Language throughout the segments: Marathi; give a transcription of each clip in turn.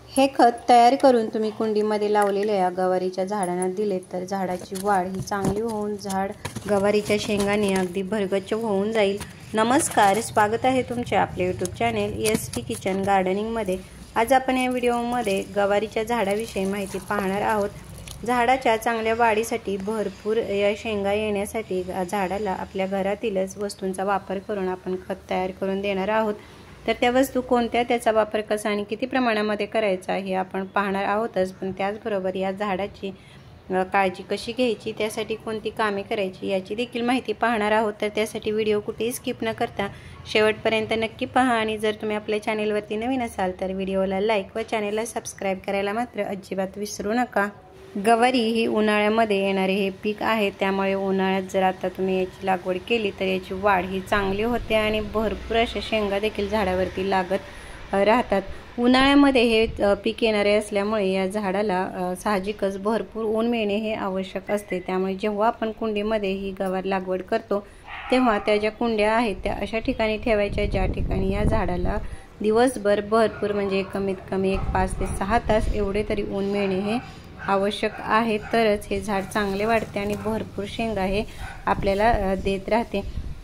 हे खत तयार करून तुम्ही कुंडीमध्ये लावलेल्या गवारीच्या झाडांना दिले तर झाडाची वाढ ही चांगली होऊन झाड गवारीच्या शेंगाने अगदी भरगच्च होऊन जाईल। नमस्कार, स्वागत आहे तुमचे आपले यूट्यूब चॅनेल एसटी किचन गार्डनिंगमध्ये। आज आपण या व्हिडिओमध्ये गवारीच्या झाडाविषयी माहिती पाहणार आहोत। झाडाच्या चांगल्या वाढीसाठी भरपूर या शेंगा येण्यासाठी झाडाला आपल्या घरातीलच वस्तूंचा वापर करून आपण खत तयार करून देणार आहोत। तर त्या वस्तू कोणत्या, त्याचा वापर कसा आणि किती प्रमाणामध्ये करायचा हे आपण पाहणार आहोतच, पण त्याचबरोबर या झाडाची काळजी कशी घ्यायची, त्यासाठी कोणती कामे करायची याची देखील माहिती पाहणार आहोत। तर त्यासाठी व्हिडिओ कुठेही स्किप न करता शेवटपर्यंत नक्की पहा आणि जर तुम्ही आपल्या चॅनेलवरती नवीन असाल तर व्हिडिओला लाईक व चॅनेलला सबस्क्राईब करायला मात्र अजिबात विसरू नका। गवारी ही उन्हाळ्यामध्ये येणारे हे पीक आहे, त्यामुळे उन्हाळ्यात जर आता तुम्ही याची लागवड केली तर याची वाढ ही चांगली होते आणि भरपूर अशा शेंगा देखील झाडावरती लागत राहतात। उन्हाळ्यामध्ये हे पीक येणारे असल्यामुळे या झाडाला साहजिकच भरपूर ऊन मिळणे हे आवश्यक असते। त्यामुळे जेव्हा आपण कुंडीमध्ये ही गवार लागवड करतो तेव्हा त्या ज्या कुंड्या आहेत त्या अशा ठिकाणी ठेवायच्या ज्या ठिकाणी या झाडाला दिवसभर भरपूर म्हणजे कमीत कमी 5 ते 6 तास एवढे तरी ऊन मिळणे हे आवश्यक आहे, तरच हे झाड चांगले वाढते आणि भरपूर शेंगा हे आपल्याला देत राहते।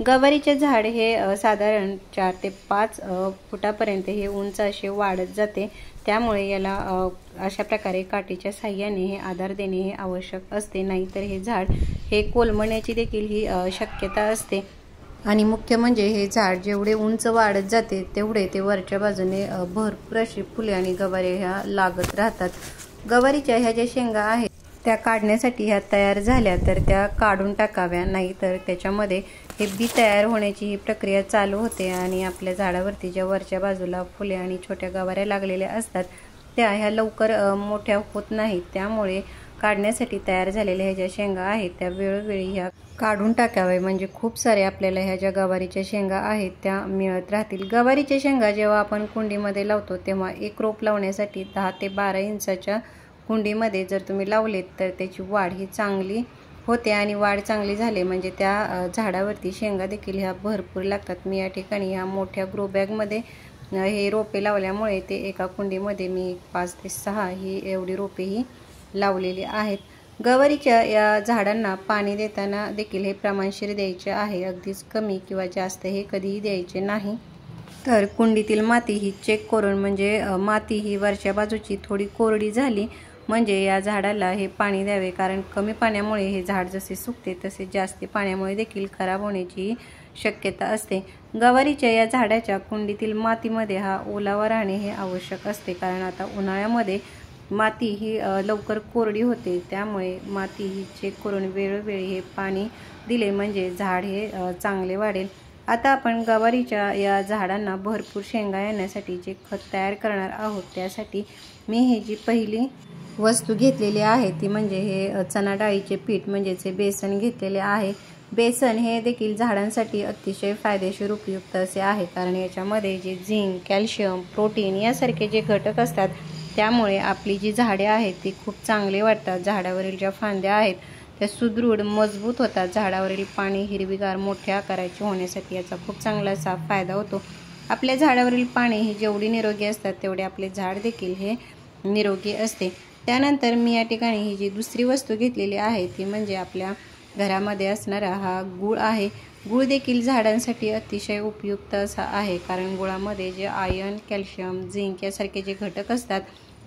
गवारीचे झाड हे साधारण 4 ते 5 फुटापर्यंत हे उंच असे वाढत जाते, त्यामुळे याला अशा प्रकारे काठीच्या साहाय्याने हे आधार देणे हे आवश्यक असते, नाहीतर हे झाड हे कोलमडण्याची देखील ही शक्यता असते। आणि मुख्य म्हणजे हे झाड जेवढे उंच वाढत जाते तेवढे ते वरच्या बाजूने भरपूर अशी फुले आणि गवारे ह्या लागत राहतात। गवारीच्या ह्या ज्या शेंगा आहेत त्या काढण्यासाठी ह्या तयार झाल्या तर त्या काढून टाकाव्या, नाहीतर त्याच्यामध्ये हे बी तयार होण्याची ही प्रक्रिया चालू होते आणि आपल्या झाडावरती ज्या वरच्या बाजूला फुले आणि छोट्या गवाऱ्या लागलेल्या असतात त्या ह्या लवकर मोठ्या होत नाहीत। त्यामुळे काढण्यासाठी तयार झालेल्या ह्या ज्या शेंगा आहेत त्या वेळोवेळी ह्या काढून टाकाव्या, म्हणजे खूप सारे आपल्याला ह्या ज्या गवारीच्या शेंगा आहेत त्या मिळत राहतील। गवारीच्या शेंगा जेव्हा आपण कुंडीमध्ये लावतो तेव्हा एक रोप लावण्यासाठी 10 ते 12 इंचाच्या कुंडीमध्ये जर तुम्ही लावलेत तर त्याची वाढ ही चांगली होते आणि वाढ चांगली झाली म्हणजे त्या झाडावरती शेंगा देखील ह्या भरपूर लागतात। मी या ठिकाणी ह्या मोठ्या ग्रो बॅगमध्ये हे रोपे लावल्यामुळे ते एका कुंडीमध्ये मी 5 ते 6 ही एवढी रोपे ही लावलेली आहेत। गवारीच्या या झाडांना पाणी देताना देखील हे प्रमाणशीर द्यायचे आहे, अगदीच कमी किंवा जास्त हे कधीही द्यायचे नाही। तर कुंडीतील माती ही चेक करून, म्हणजे माती ही वरच्या बाजूची थोडी कोरडी झाली म्हणजे या झाडाला हे पाणी द्यावे, कारण कमी पाण्यामुळे हे झाड जसे सुकते तसे जास्त पाण्यामुळे देखील खराब होण्याची शक्यता असते। गवारीच्या या झाडाच्या कुंडीतील मातीमध्ये हा ओलावा राहणे हे आवश्यक असते, कारण आता उन्हाळ्यामध्ये माती ही लवकर कोरडी होते, त्यामुळे माती ही चेक करून वेळोवेळी हे पाणी दिले म्हणजे झाड हे चांगले वाढेल। आता आपण गवारीच्या या झाडांना भरपूर शेंगा येण्यासाठी जे खत तयार करणार आहोत त्यासाठी मी ही जी पहिली वस्तू घेतलेली आहे ती म्हणजे हे चणा डाळीचे पीठ म्हणजेच हे बेसन घेतलेले आहे। बेसन हे देखील झाडांसाठी अतिशय फायदेशीर उपयुक्त असे आहे, कारण याच्यामध्ये जे झिंक, कॅल्शियम, प्रोटीन यासारखे जे घटक असतात त्यामुळे आपली जी झाडे आहेत ती खूप चांगली वाढतात। झाडावरील ज्या फांद्या आहेत त्या सुदृढ मजबूत होतात। झाडावरील पाणी हिरवीगार मोठ्या आकाराचे होण्यासाठी याचा खूप चांगला असा फायदा होतो। आपल्या झाडावरील पाने ही जेवढी निरोगी असतात तेवढे आपले झाड देखील हे निरोगी असते। त्यानंतर मी या ठिकाणी ही जी दुसरी वस्तू घेतलेली आहे ती म्हणजे आपल्या घरामध्ये असणारा हा गूळ आहे। गूळ देखील झाडांसाठी अतिशय उपयुक्त असा आहे, कारण गुळामध्ये जे आयर्न, कॅल्शियम, झिंक यासारखे जे घटक असतात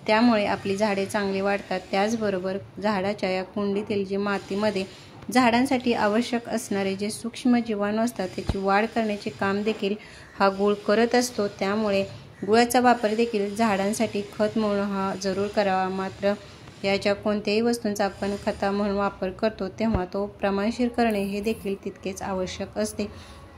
त्यामुळे आपली झाडे चांगली वाढतात। त्याचबरोबर झाडाच्या या कुंडीतील जी मातीमध्ये झाडांसाठी आवश्यक असणारे जे सूक्ष्म जीवाणू असतात त्याची वाढ करण्याचे काम देखील हा गूळ करत असतो, त्यामुळे गुळाचा वापर देखील झाडांसाठी खत म्हणून हा जरूर करावा। मात्र याच्या कोणत्याही वस्तूंचा आपण खता म्हणून वापर करतो तेव्हा तो प्रमाणशीर करणे हे देखील तितकेच आवश्यक असते।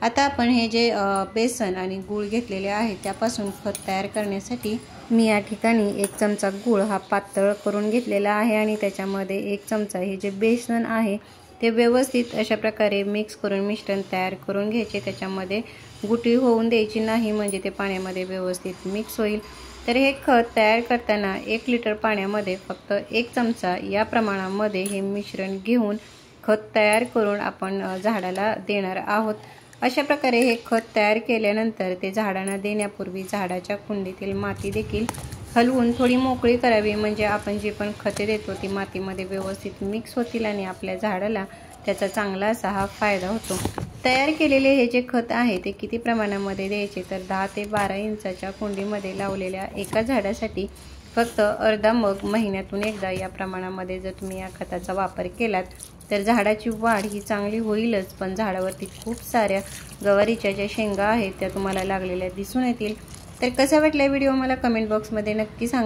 आता आपण हे जे बेसन आणि गूळ घेतलेले आहे त्यापासून खत तयार करण्यासाठी मी या ठिकाणी 1 चमचा गूळ हा पातळ करून घेतलेला आहे आणि त्याच्यामध्ये 1 चमचा हे जे बेसन आहे ते व्यवस्थित अशा प्रकारे मिक्स करून मिश्रण तयार करून घ्यायचे। त्याच्यामध्ये गुटी होऊन द्यायची नाही, म्हणजे ते पाण्यामध्ये व्यवस्थित मिक्स होईल। तर हे खत तयार करताना 1 लिटर पाण्यामध्ये फक्त 1 चमचा या प्रमाणामध्ये हे मिश्रण घेऊन खत तयार करून आपण झाडाला देणार आहोत। अशा प्रकारे हे खत तयार केल्यानंतर ते झाडांना देण्यापूर्वी झाडाच्या कुंडीतील माती देखील हलवून थोडी मोकळी करावी, म्हणजे आपण जे पण खते देतो ती मातीमध्ये व्यवस्थित मिक्स होतील आणि आपल्या झाडाला त्याचा चांगला असा हा फायदा होतो। तयार केलेले हे जे खत आहे ते किती प्रमाणामध्ये द्यायचे, तर 10 ते 12 इंचाच्या कुंडीमध्ये लावलेल्या एका झाडासाठी फक्त अर्धा मग महिन्यातून एकदा या प्रमाणामध्ये जर तुम्ही या खताचा वापर केलात तर झाडाची वाढ ही चांगली होईलच, पण झाडावरती खूप साऱ्या गवारीच्या ज्या शेंगा आहेत त्या तुम्हाला लागलेल्या दिसून येतील। तर कसा वाटला व्हिडिओ मला कमेंट बॉक्समध्ये नक्की सांगा।